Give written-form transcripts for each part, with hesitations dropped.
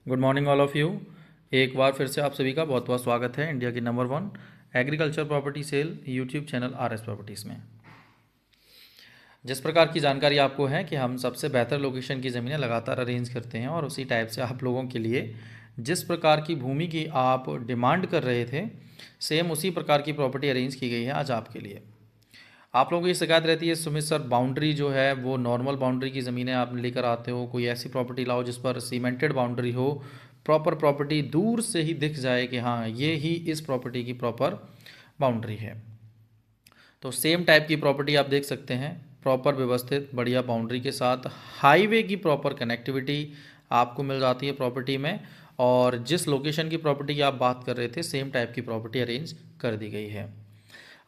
Good morning all of you. एक बार फिर से आप सभी का बहुत बहुत स्वागत है इंडिया की number 1 agriculture property sale YouTube channel R S Properties में। जिस प्रकार की जानकारी आपको है कि हम सबसे बेहतर लोकेशन की ज़मीनें लगातार अरेंज करते हैं और उसी टाइप से आप लोगों के लिए जिस प्रकार की भूमि की आप डिमांड कर रहे थे, सेम उसी प्रकार की प्रॉपर्टी अरेंज की गई है आज आपके लिए। आप लोगों की शिकायत रहती है सुमित सर, बाउंड्री जो है वो नॉर्मल बाउंड्री की ज़मीनें आप लेकर आते हो, कोई ऐसी प्रॉपर्टी लाओ जिस पर सीमेंटेड बाउंड्री हो, प्रॉपर प्रॉपर्टी दूर से ही दिख जाए कि हाँ ये ही इस प्रॉपर्टी की प्रॉपर बाउंड्री है। तो सेम टाइप की प्रॉपर्टी आप देख सकते हैं, प्रॉपर व्यवस्थित बढ़िया बाउंड्री के साथ हाईवे की प्रॉपर कनेक्टिविटी आपको मिल जाती है प्रॉपर्टी में। और जिस लोकेशन की प्रॉपर्टी की आप बात कर रहे थे सेम टाइप की प्रॉपर्टी अरेंज कर दी गई है।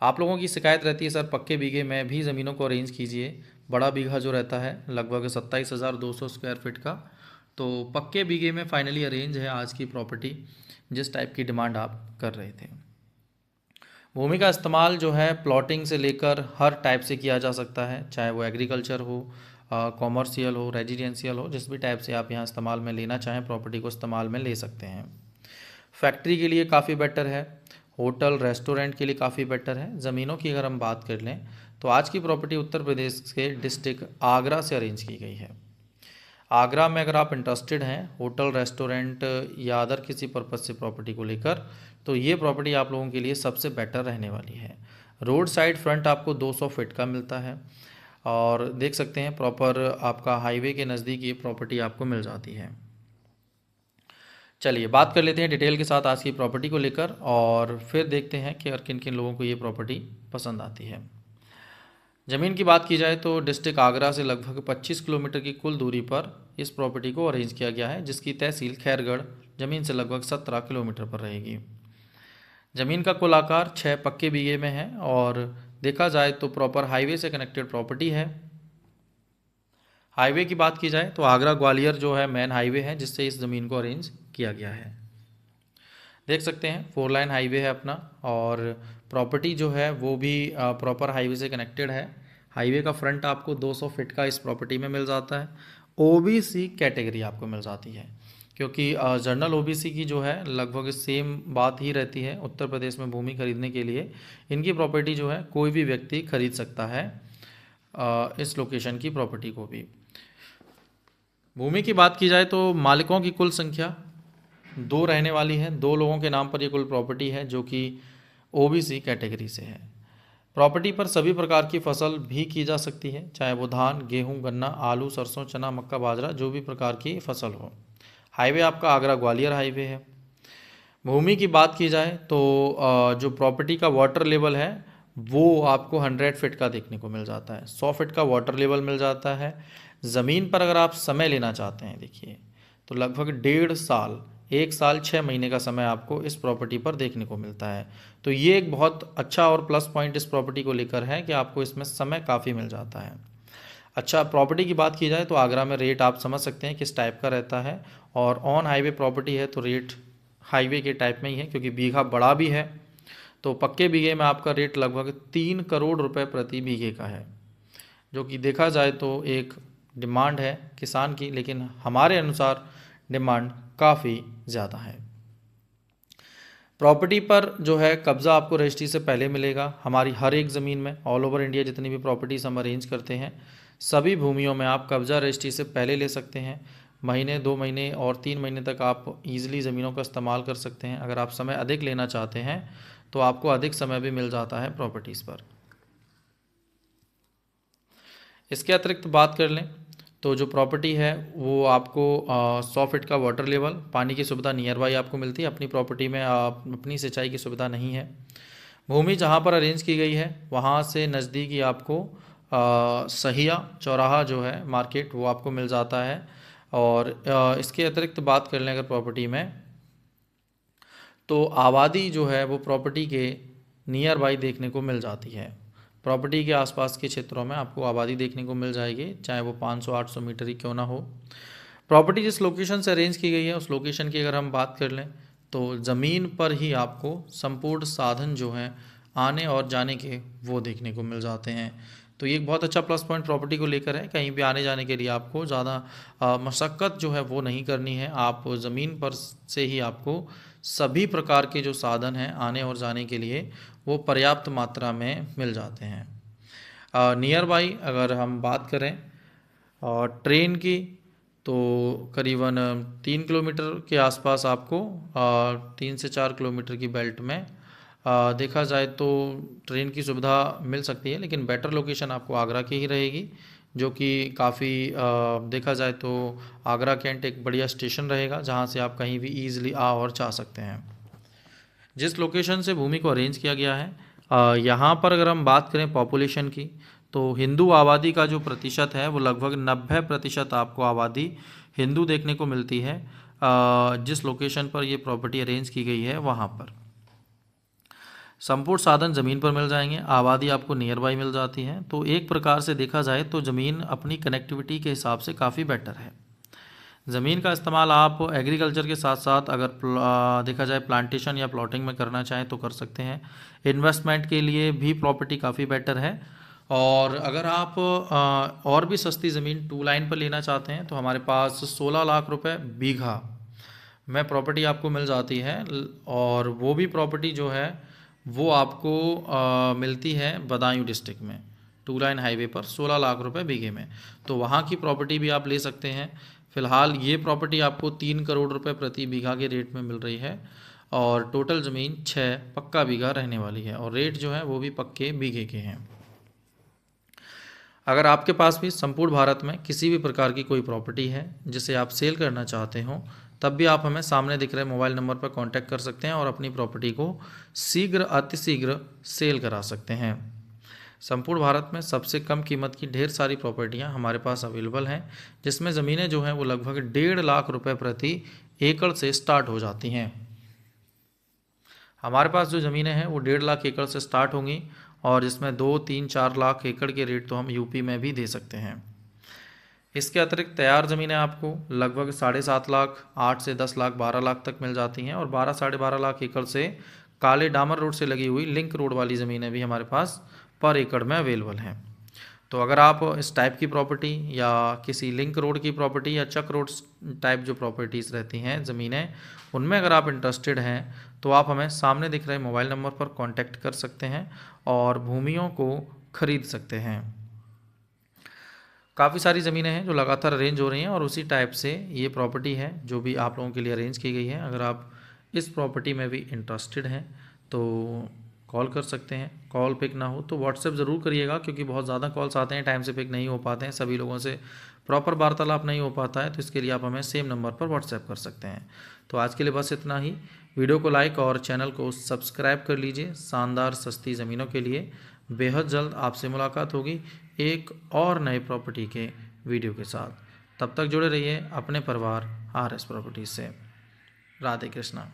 आप लोगों की शिकायत रहती है सर पक्के बीघे में भी ज़मीनों को अरेंज कीजिए। बड़ा बीघा जो रहता है लगभग 27,200 स्क्वायर फीट का, तो पक्के बीघे में फाइनली अरेंज है आज की प्रॉपर्टी जिस टाइप की डिमांड आप कर रहे थे। भूमि का इस्तेमाल जो है प्लॉटिंग से लेकर हर टाइप से किया जा सकता है, चाहे वो एग्रीकल्चर हो, कॉमर्शियल हो, रेजिडेंशियल हो, जिस भी टाइप से आप यहाँ इस्तेमाल में लेना चाहें प्रॉपर्टी को इस्तेमाल में ले सकते हैं। फैक्ट्री के लिए काफ़ी बेटर है, होटल रेस्टोरेंट के लिए काफ़ी बेटर है। ज़मीनों की अगर हम बात कर लें तो आज की प्रॉपर्टी उत्तर प्रदेश के डिस्ट्रिक्ट आगरा से अरेंज की गई है। आगरा में अगर आप इंटरेस्टेड हैं होटल रेस्टोरेंट या अदर किसी पर्पज़ से प्रॉपर्टी को लेकर, तो ये प्रॉपर्टी आप लोगों के लिए सबसे बेटर रहने वाली है। रोड साइड फ्रंट आपको 200 फीट का मिलता है और देख सकते हैं प्रॉपर आपका हाईवे के नज़दीक ये प्रॉपर्टी आपको मिल जाती है। चलिए बात कर लेते हैं डिटेल के साथ आज की प्रॉपर्टी को लेकर और फिर देखते हैं कि और किन किन लोगों को ये प्रॉपर्टी पसंद आती है। ज़मीन की बात की जाए तो डिस्ट्रिक्ट आगरा से लगभग 25 किलोमीटर की कुल दूरी पर इस प्रॉपर्टी को अरेंज किया गया है, जिसकी तहसील खैरगढ़ ज़मीन से लगभग 17 किलोमीटर पर रहेगी। ज़मीन का कुल आकार 6 पक्के बीघे में है और देखा जाए तो प्रॉपर हाईवे से कनेक्टेड प्रॉपर्टी है। हाईवे की बात की जाए तो आगरा ग्वालियर जो है मेन हाईवे है जिससे इस ज़मीन को अरेंज किया गया है। देख सकते हैं 4 लाइन हाईवे है अपना और प्रॉपर्टी जो है वो भी प्रॉपर हाईवे से कनेक्टेड है। हाईवे का फ्रंट आपको 200 फीट का इस प्रॉपर्टी में मिल जाता है। ओबीसी कैटेगरी आपको मिल जाती है क्योंकि जनरल ओबीसी की जो है लगभग सेम बात ही रहती है। उत्तर प्रदेश में भूमि खरीदने के लिए इनकी प्रॉपर्टी जो है कोई भी व्यक्ति खरीद सकता है इस लोकेशन की प्रॉपर्टी को भी। भूमि की बात की जाए तो मालिकों की कुल संख्या 2 रहने वाली है। 2 लोगों के नाम पर ये कुल प्रॉपर्टी है जो कि ओबीसी कैटेगरी से है। प्रॉपर्टी पर सभी प्रकार की फसल भी की जा सकती है, चाहे वो धान, गेहूं, गन्ना, आलू, सरसों, चना, मक्का, बाजरा, जो भी प्रकार की फसल हो। हाईवे आपका आगरा ग्वालियर हाईवे है। भूमि की बात की जाए तो जो प्रॉपर्टी का वाटर लेवल है वो आपको 100 फीट का देखने को मिल जाता है। 100 फीट का वाटर लेवल मिल जाता है। ज़मीन पर अगर आप समय लेना चाहते हैं देखिए तो लगभग 1.5 साल, 1 साल 6 महीने का समय आपको इस प्रॉपर्टी पर देखने को मिलता है। तो ये एक बहुत अच्छा और प्लस पॉइंट इस प्रॉपर्टी को लेकर है कि आपको इसमें समय काफ़ी मिल जाता है। अच्छा, प्रॉपर्टी की बात की जाए तो आगरा में रेट आप समझ सकते हैं किस टाइप का रहता है और ऑन हाईवे प्रॉपर्टी है तो रेट हाईवे के टाइप में ही है क्योंकि बीघा बड़ा भी है। तो पक्के बीघे में आपका रेट लगभग 3 करोड़ रुपए प्रति बीघे का है, जो कि देखा जाए तो एक डिमांड है किसान की, लेकिन हमारे अनुसार डिमांड काफ़ी ज़्यादा है। प्रॉपर्टी पर जो है कब्ज़ा आपको रजिस्ट्री से पहले मिलेगा। हमारी हर एक ज़मीन में ऑल ओवर इंडिया जितनी भी प्रॉपर्टीज़ हम अरेंज करते हैं सभी भूमियों में आप कब्ज़ा रजिस्ट्री से पहले ले सकते हैं। महीने, 2 महीने और 3 महीने तक आप ईज़िली ज़मीनों का इस्तेमाल कर सकते हैं। अगर आप समय अधिक लेना चाहते हैं तो आपको अधिक समय भी मिल जाता है प्रॉपर्टीज़ पर। इसके अतिरिक्त बात कर लें तो जो प्रॉपर्टी है वो आपको 100 फीट का वाटर लेवल, पानी की सुविधा नियर बाई आपको मिलती है। अपनी प्रॉपर्टी में अपनी सिंचाई की सुविधा नहीं है। भूमि जहाँ पर अरेंज की गई है वहाँ से नज़दीक ही आपको सहिया चौराहा जो है मार्केट वो आपको मिल जाता है। और इसके अतिरिक्त बात कर लें अगर प्रॉपर्टी में तो आबादी जो है वो प्रॉपर्टी के नियर बाई देखने को मिल जाती है। प्रॉपर्टी के आसपास के क्षेत्रों में आपको आबादी देखने को मिल जाएगी, चाहे वो 500-800 मीटर ही क्यों ना हो। प्रॉपर्टी जिस लोकेशन से अरेंज की गई है उस लोकेशन की अगर हम बात कर लें तो ज़मीन पर ही आपको संपूर्ण साधन जो हैं आने और जाने के वो देखने को मिल जाते हैं। तो ये एक बहुत अच्छा प्लस पॉइंट प्रॉपर्टी को लेकर है। कहीं भी आने जाने के लिए आपको ज़्यादा मशक्क़त जो है वो नहीं करनी है। आप ज़मीन पर से ही आपको सभी प्रकार के जो साधन हैं आने और जाने के लिए वो पर्याप्त मात्रा में मिल जाते हैं। नियर बाई अगर हम बात करें और ट्रेन की, तो करीबन 3 किलोमीटर के आसपास आपको 3 से 4 किलोमीटर की बेल्ट में देखा जाए तो ट्रेन की सुविधा मिल सकती है, लेकिन बेटर लोकेशन आपको आगरा की ही रहेगी, जो कि काफ़ी देखा जाए तो आगरा कैंट एक बढ़िया स्टेशन रहेगा जहां से आप कहीं भी ईज़िली आ और जा सकते हैं। जिस लोकेशन से भूमि को अरेंज किया गया है, यहाँ पर अगर हम बात करें पॉपुलेशन की, तो हिंदू आबादी का जो प्रतिशत है वो लगभग 90% आपको आबादी हिंदू देखने को मिलती है। जिस लोकेशन पर ये प्रॉपर्टी अरेंज की गई है वहाँ पर संपूर्ण साधन ज़मीन पर मिल जाएंगे, आबादी आपको नियर बाई मिल जाती है। तो एक प्रकार से देखा जाए तो ज़मीन अपनी कनेक्टिविटी के हिसाब से काफ़ी बेटर है। ज़मीन का इस्तेमाल आप एग्रीकल्चर के साथ साथ अगर देखा जाए प्लांटेशन या प्लॉटिंग में करना चाहें तो कर सकते हैं। इन्वेस्टमेंट के लिए भी प्रॉपर्टी काफ़ी बेटर है। और अगर आप और भी सस्ती ज़मीन 2 लाइन पर लेना चाहते हैं तो हमारे पास 16 लाख रुपए बीघा में प्रॉपर्टी आपको मिल जाती है। और वो भी प्रॉपर्टी जो है वो आपको मिलती है बदायूं डिस्ट्रिक्ट में 2 लाइन हाईवे पर 16 लाख रुपए बीघे में। तो वहाँ की प्रॉपर्टी भी आप ले सकते हैं। फ़िलहाल ये प्रॉपर्टी आपको 3 करोड़ रुपए प्रति बीघा के रेट में मिल रही है और टोटल ज़मीन 6 पक्का बीघा रहने वाली है और रेट जो है वो भी पक्के बीघे के हैं। अगर आपके पास भी संपूर्ण भारत में किसी भी प्रकार की कोई प्रॉपर्टी है जिसे आप सेल करना चाहते हो, तब भी आप हमें सामने दिख रहे मोबाइल नंबर पर कांटेक्ट कर सकते हैं और अपनी प्रॉपर्टी को शीघ्र अतिशीघ्र सेल करा सकते हैं। संपूर्ण भारत में सबसे कम कीमत की ढेर सारी प्रॉपर्टियां हमारे पास अवेलेबल हैं, जिसमें ज़मीनें जो हैं वो लगभग 1.5 लाख रुपए प्रति एकड़ से स्टार्ट हो जाती हैं। हमारे पास जो ज़मीनें हैं वो 1.5 लाख एकड़ से स्टार्ट होंगी और जिसमें 2, 3, 4 लाख एकड़ के रेट तो हम यूपी में भी दे सकते हैं। इसके अतिरिक्त तैयार ज़मीनें आपको लगभग 7.5 लाख, 8 से 10 लाख, 12 लाख तक मिल जाती हैं और 12, 12.5 लाख एकड़ से काले डामर रोड से लगी हुई लिंक रोड वाली ज़मीनें भी हमारे पास पर एकड़ में अवेलेबल हैं। तो अगर आप इस टाइप की प्रॉपर्टी या किसी लिंक रोड की प्रॉपर्टी या चक रोड टाइप जो प्रॉपर्टीज़ रहती हैं ज़मीनें, उनमें अगर आप इंटरेस्टेड हैं तो आप हमें सामने दिख रहे मोबाइल नंबर पर कांटेक्ट कर सकते हैं और भूमियों को खरीद सकते हैं। काफ़ी सारी ज़मीनें हैं जो लगातार अरेंज हो रही हैं और उसी टाइप से ये प्रॉपर्टी है जो भी आप लोगों के लिए अरेंज की गई है। अगर आप इस प्रॉपर्टी में भी इंटरेस्टेड हैं तो कॉल कर सकते हैं। कॉल पिक ना हो तो व्हाट्सएप ज़रूर करिएगा, क्योंकि बहुत ज़्यादा कॉल्स आते हैं, टाइम से पिक नहीं हो पाते हैं, सभी लोगों से प्रॉपर वार्तालाप नहीं हो पाता है। तो इसके लिए आप हमें सेम नंबर पर व्हाट्सएप कर सकते हैं। तो आज के लिए बस इतना ही। वीडियो को लाइक और चैनल को सब्सक्राइब कर लीजिए। शानदार सस्ती ज़मीनों के लिए बेहद जल्द आपसे मुलाकात होगी एक और नए प्रॉपर्टी के वीडियो के साथ। तब तक जुड़े रहिए अपने परिवार RS प्रॉपर्टीज से। राधे कृष्णा।